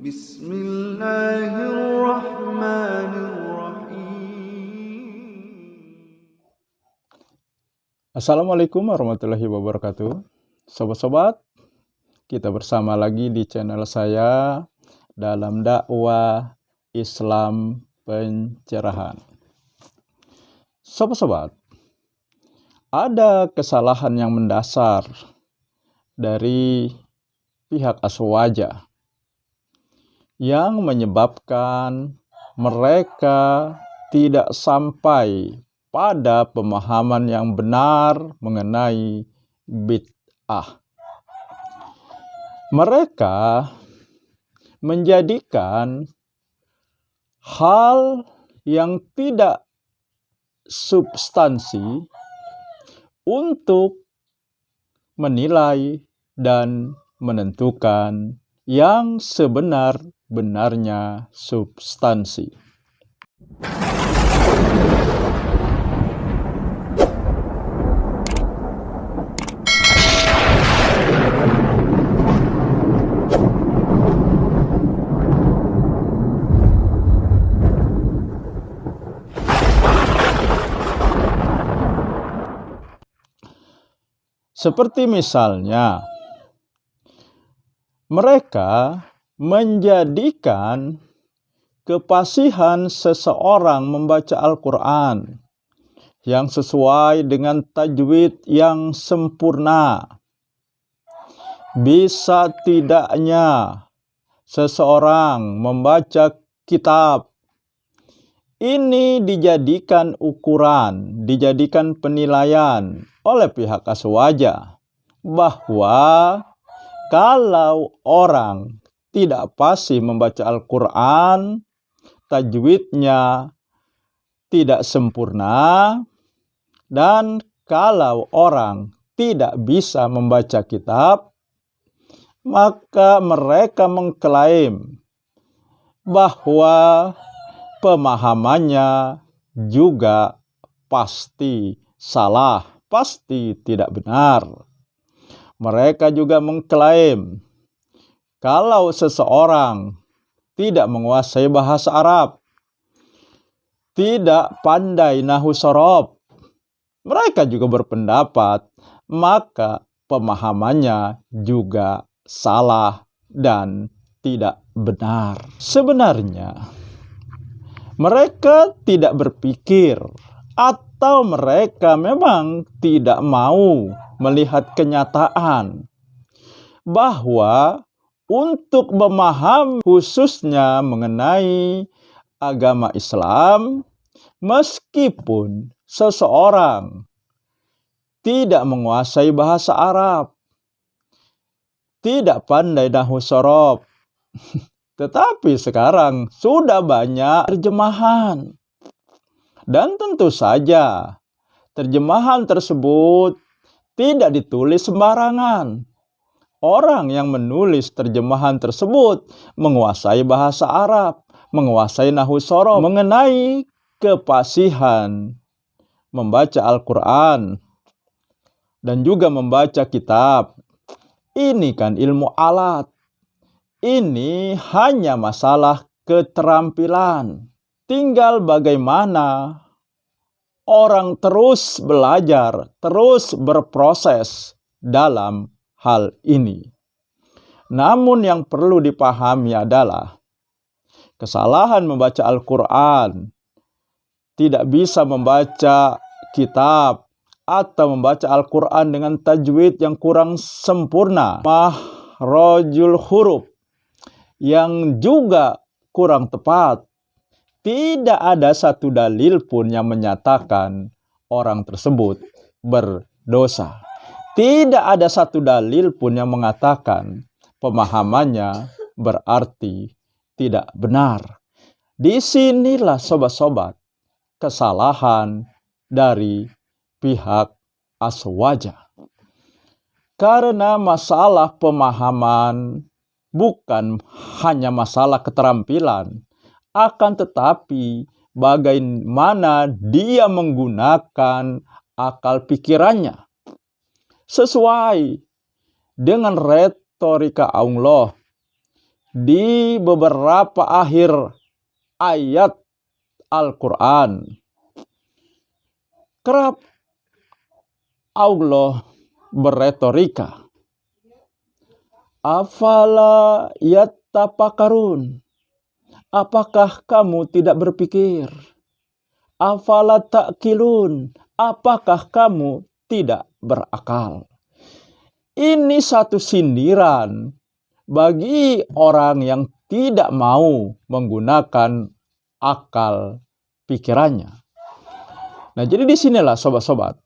Bismillahirrahmanirrahim. Assalamualaikum warahmatullahi wabarakatuh. Sobat-sobat, kita bersama lagi di channel saya dalam dakwah Islam pencerahan. Sobat-sobat, ada kesalahan yang mendasar dari pihak Aswaja yang menyebabkan mereka tidak sampai pada pemahaman yang benar mengenai bid'ah. Mereka menjadikan hal yang tidak substansi untuk menilai dan menentukan yang sebenar-benarnya substansi. Seperti misalnya, mereka menjadikan kepasihan seseorang membaca Al-Quran yang sesuai dengan tajwid yang sempurna. Bisa tidaknya seseorang membaca kitab ini dijadikan ukuran, dijadikan penilaian oleh pihak Aswaja bahwa kalau orang tidak fasih membaca Al-Quran, tajwidnya tidak sempurna, dan kalau orang tidak bisa membaca kitab, maka mereka mengklaim bahwa pemahamannya juga pasti salah, pasti tidak benar. Mereka juga mengklaim kalau seseorang tidak menguasai bahasa Arab, tidak pandai nahwu shorof, mereka juga berpendapat maka pemahamannya juga salah dan tidak benar. Sebenarnya mereka tidak berpikir atau mereka memang tidak mau melihat kenyataan bahwa untuk memahami khususnya mengenai agama Islam, meskipun seseorang tidak menguasai bahasa Arab, tidak pandai nahwu shorof, tetapi sekarang sudah banyak terjemahan. Dan tentu saja terjemahan tersebut tidak ditulis sembarangan. Orang yang menulis terjemahan tersebut menguasai bahasa Arab, menguasai nahwu shorof, mengenai kepasihan membaca Al-Quran dan juga membaca kitab. Ini kan ilmu alat. Ini hanya masalah keterampilan. Tinggal bagaimana orang terus belajar, terus berproses dalam hal ini. Namun yang perlu dipahami adalah kesalahan membaca Al-Quran, tidak bisa membaca kitab, atau membaca Al-Quran dengan tajwid yang kurang sempurna, mahrajul huruf yang juga kurang tepat. Tidak ada satu dalil pun yang menyatakan orang tersebut berdosa. Tidak ada satu dalil pun yang mengatakan pemahamannya berarti tidak benar. Disinilah sobat-sobat kesalahan dari pihak Aswaja. Karena masalah pemahaman bukan hanya masalah keterampilan, akan tetapi bagaimana dia menggunakan akal pikirannya sesuai dengan retorika Allah di beberapa akhir ayat Al-Quran. Kerap Allah berretorika. Afala yattafakarun. Apakah kamu tidak berpikir? Afala ta'qilun. Apakah kamu tidak berakal? Ini satu sindiran bagi orang yang tidak mau menggunakan akal pikirannya. Nah, jadi disinilah sobat-sobat,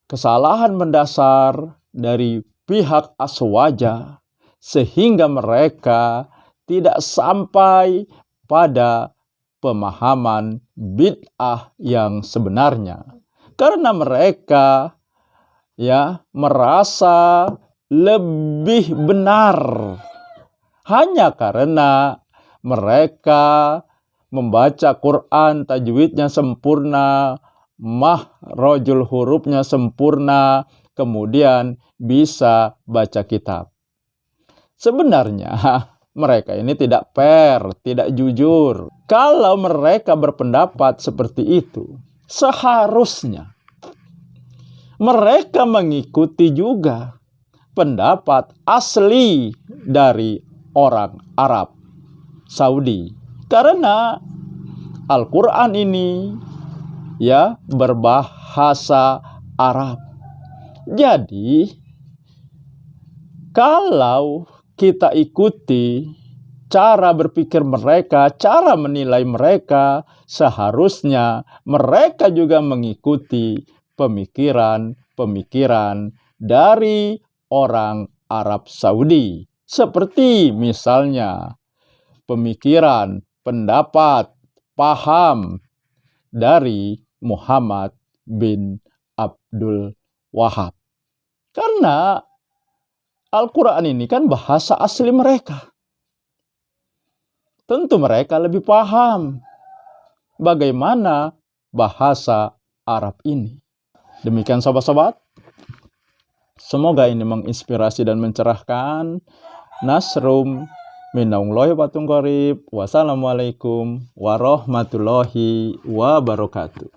kesalahan mendasar dari pihak Aswaja sehingga mereka tidak sampai pada pemahaman bid'ah yang sebenarnya. Karena mereka merasa lebih benar hanya karena mereka membaca Quran tajwidnya sempurna, makhrajul hurufnya sempurna, kemudian bisa baca kitab. Sebenarnya mereka ini tidak fair, tidak jujur. Kalau mereka berpendapat seperti itu, seharusnya mereka mengikuti juga pendapat asli dari orang Arab Saudi. Karena Al-Quran ini berbahasa Arab. Jadi kalau kita ikuti cara berpikir mereka, cara menilai mereka, seharusnya mereka juga mengikuti pemikiran-pemikiran dari orang Arab Saudi. Seperti misalnya pemikiran, pendapat, paham dari Muhammad bin Abdul Wahab. Karena Al-Quran ini kan bahasa asli mereka. Tentu mereka lebih paham bagaimana bahasa Arab ini. Demikian sobat-sobat. Semoga ini menginspirasi dan mencerahkan. Nasrum minallahi wa barakatuh. Wassalamualaikum warahmatullahi wabarakatuh.